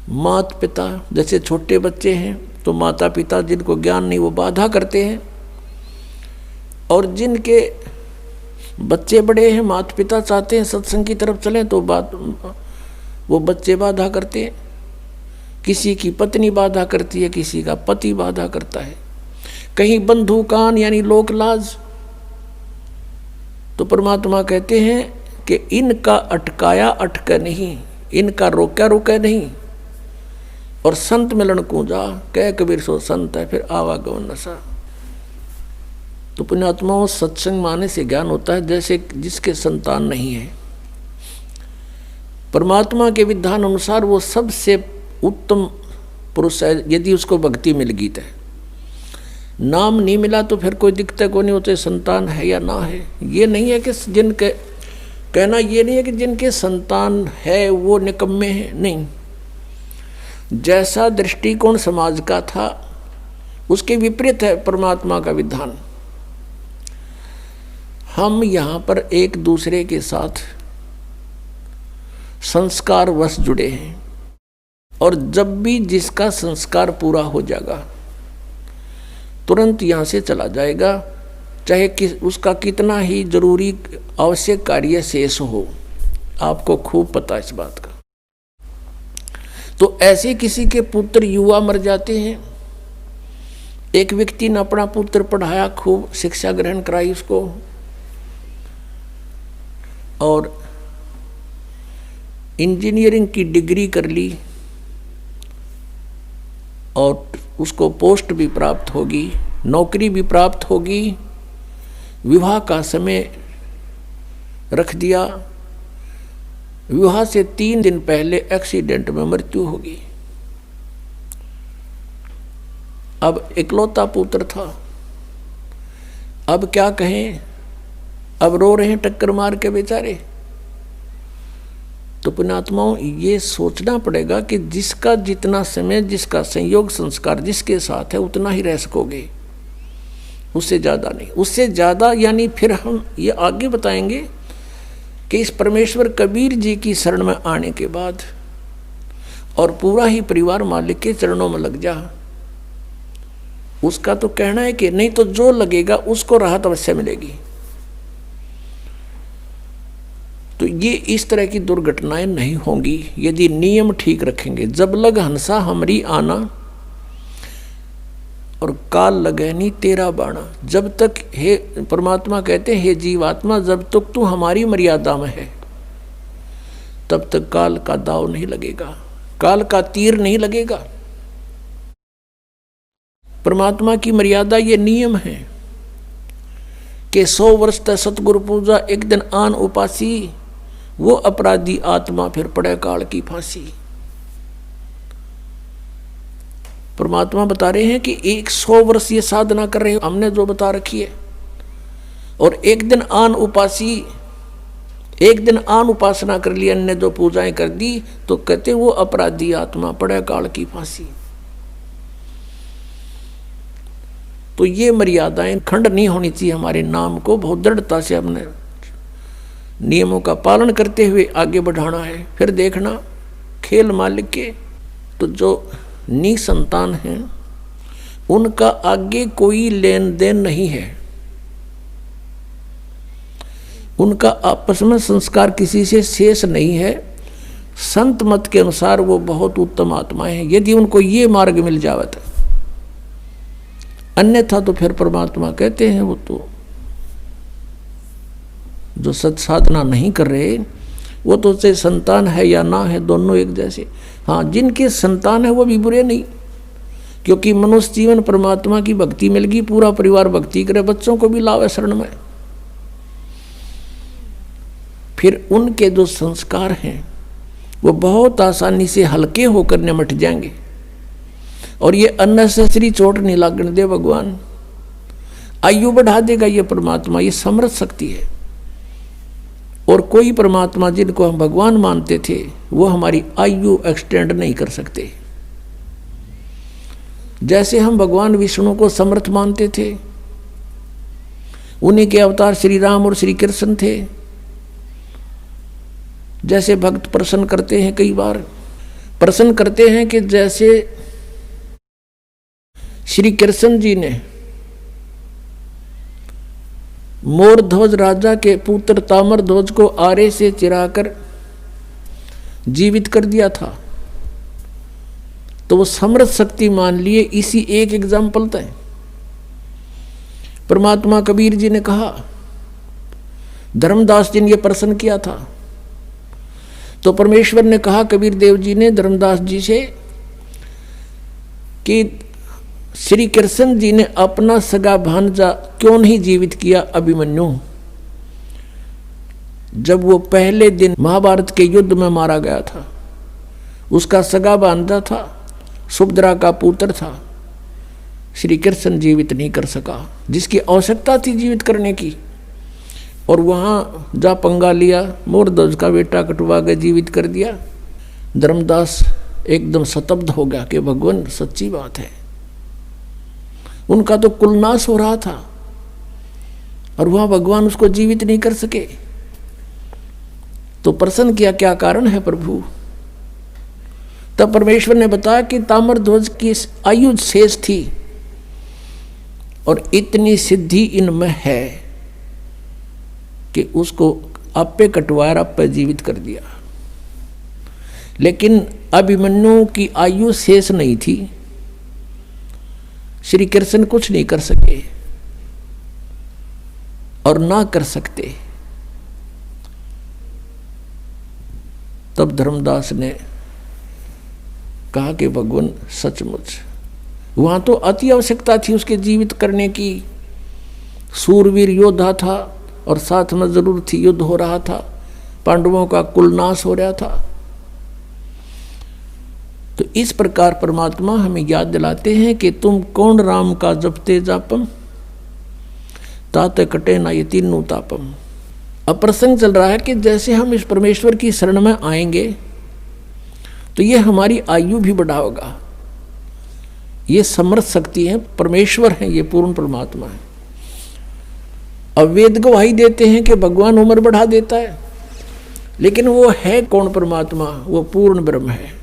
माता पिता जैसे छोटे बच्चे हैं तो माता पिता जिनको ज्ञान नहीं वो बाधा करते हैं, और जिनके बच्चे बड़े हैं माता पिता चाहते हैं सत्संग की तरफ चलें तो वो बच्चे बाधा करते हैं। किसी की पत्नी बाधा करती है, किसी का पति बाधा करता है, कहीं बंधु कान यानी लोक लाज। तो परमात्मा कहते हैं कि इनका अटकाया अटका नहीं, इनका रोका रोका नहीं। और संत मिलन कूंजा कह कबीर सो संत है फिर आवागमन नशा। तो पुण्यात्माओं सत्संग माने से ज्ञान होता है जैसे जिसके संतान नहीं है। परमात्मा के विधान अनुसार वो सबसे उत्तम पुरुष है यदि उसको भक्ति मिल गई है। नाम नहीं मिला तो फिर कोई दिक्कत को नहीं होते संतान है या ना है। ये नहीं है कि जिनके कहना ये नहीं है कि जिनके संतान है वो निकम्मे हैं, नहीं। जैसा दृष्टिकोण समाज का था उसके विपरीत है परमात्मा का विधान। हम यहाँ पर एक दूसरे के साथ संस्कार वश जुड़े हैं, और जब भी जिसका संस्कार पूरा हो जाएगा तुरंत यहाँ से चला जाएगा, चाहे उसका कितना ही जरूरी आवश्यक कार्य शेष हो। आपको खूब पता है इस बात का। तो ऐसे किसी के पुत्र युवा मर जाते हैं। एक व्यक्ति ने अपना पुत्र पढ़ाया, खूब शिक्षा ग्रहण कराई उसको, और इंजीनियरिंग की डिग्री कर ली, और उसको पोस्ट भी प्राप्त होगी, नौकरी भी प्राप्त होगी। विवाह का समय रख दिया, विवाह से 3 दिन पहले एक्सीडेंट में मृत्यु होगी। अब इकलौता पुत्र था, अब क्या कहें, अब रो रहे हैं टक्कर मार के बेचारे। तो पुण्यात्माओं ये सोचना पड़ेगा कि जिसका जितना समय, जिसका संयोग संस्कार जिसके साथ है उतना ही रह सकोगे, उससे ज़्यादा नहीं। उससे ज़्यादा यानी फिर हम ये आगे बताएंगे कि इस परमेश्वर कबीर जी की शरण में आने के बाद और पूरा ही परिवार मालिक के चरणों में लग जा, उसका तो कहना है कि नहीं तो जो लगेगा उसको राहत अवश्य मिलेगी। तो ये इस तरह की दुर्घटनाएं नहीं होंगी यदि नियम ठीक रखेंगे। जब लग हंसा हमरी आना और काल लगे नहीं तेरा बाणा। जब तक हे परमात्मा कहते हैं हे जीवात्मा जब तक तू हमारी मर्यादा में है तब तक काल का दाव नहीं लगेगा, काल का तीर नहीं लगेगा। परमात्मा की मर्यादा ये नियम है कि 100 वर्ष तक सतगुरु पूजा एक दिन आन उपासी, वो अपराधी आत्मा फिर पड़े काल की फांसी। परमात्मा बता रहे हैं कि 100 वर्ष ये साधना कर रहे हो हमने जो बता रखी है, और एक दिन आन उपासी, एक दिन आन उपासना कर ली, अन्य जो पूजाएं कर दी, तो कहते वो अपराधी आत्मा पड़े काल की फांसी। तो ये मर्यादाएं खंड नहीं होनी चाहिए। हमारे नाम को बहुत दृढ़ता से हमने नियमों का पालन करते हुए आगे बढ़ाना है। फिर देखना खेल मालिक के तो जो निसंतान हैं उनका आगे कोई लेन देन नहीं है, उनका आपस में संस्कार किसी से शेष नहीं है। संत मत के अनुसार वो बहुत उत्तम आत्माएं हैं यदि उनको ये मार्ग मिल जावत है। अन्यथा तो फिर परमात्मा कहते हैं वो तो जो सत साधना नहीं कर रहे वो तो चाहे संतान है या ना है दोनों एक जैसे। हाँ, जिनके संतान है वो भी बुरे नहीं, क्योंकि मनुष्य जीवन परमात्मा की भक्ति मिल गई, पूरा परिवार भक्ति करे, बच्चों को भी लावे शरण में। फिर उनके जो संस्कार हैं वो बहुत आसानी से हल्के होकर निमट जाएंगे, और ये अननेसेसरी चोट नहीं लागने दे भगवान। आयु बढ़ा देगा ये परमात्मा, ये समर्थ शक्ति है। और कोई परमात्मा जिनको हम भगवान मानते थे वो हमारी आयु एक्सटेंड नहीं कर सकते। जैसे हम भगवान विष्णु को समर्थ मानते थे, उन्हीं के अवतार श्री राम और श्री कृष्ण थे। जैसे भक्त प्रसन्न करते हैं कई बार, प्रश्न करते हैं कि जैसे श्री कृष्ण जी ने मोरध्वज राजा के पुत्र ताम्रध्वज को आरे से चिराकर जीवित कर दिया था, तो वो समर्थ शक्ति मान लिए। इसी एक एग्जाम्पल था। परमात्मा कबीर जी ने कहा, धर्मदास जी ने यह प्रश्न किया था, तो परमेश्वर ने कहा कबीर देव जी ने धर्मदास जी से कि श्री कृष्ण जी ने अपना सगा भांजा क्यों नहीं जीवित किया अभिमन्यु, जब वो पहले दिन महाभारत के युद्ध में मारा गया था। उसका सगा भांजा था, सुभद्रा का पुत्र था। श्री कृष्ण जीवित नहीं कर सका, जिसकी आवश्यकता थी जीवित करने की, और वहां जा पंगा लिया, मोरध्वज का बेटा कटवा के जीवित कर दिया। धर्मदास एकदम स्तब्ध हो गया कि भगवान सच्ची बात है, उनका तो कुलनाश हो रहा था और वहां भगवान उसको जीवित नहीं कर सके। तो प्रश्न किया, क्या कारण है प्रभु? तब परमेश्वर ने बताया कि ताम्रध्वज की आयु शेष थी और इतनी सिद्धि इनमें है कि उसको आपे कटवाया, आपे जीवित कर दिया। लेकिन अभिमन्यु की आयु शेष नहीं थी, श्री कृष्ण कुछ नहीं कर सके और ना कर सकते। तब धर्मदास ने कहा कि भगवान सचमुच वहां तो अति आवश्यकता थी उसके जीवित करने की। सूरवीर योद्धा था और साथ में जरूर थी, युद्ध हो रहा था, पांडवों का कुलनाश हो रहा था। तो इस प्रकार परमात्मा हमें याद दिलाते हैं कि तुम कौन राम का जपते जापम, ताते कटे ना ये तीनों तापम। अब प्रसंग चल रहा है कि जैसे हम इस परमेश्वर की शरण में आएंगे तो ये हमारी आयु भी बढ़ाएगा। ये समर्थ शक्ति है, परमेश्वर है, ये पूर्ण परमात्मा है। अब वेद गवाही देते हैं कि भगवान उम्र बढ़ा देता है, लेकिन वो है कौन परमात्मा? वो पूर्ण ब्रह्म है।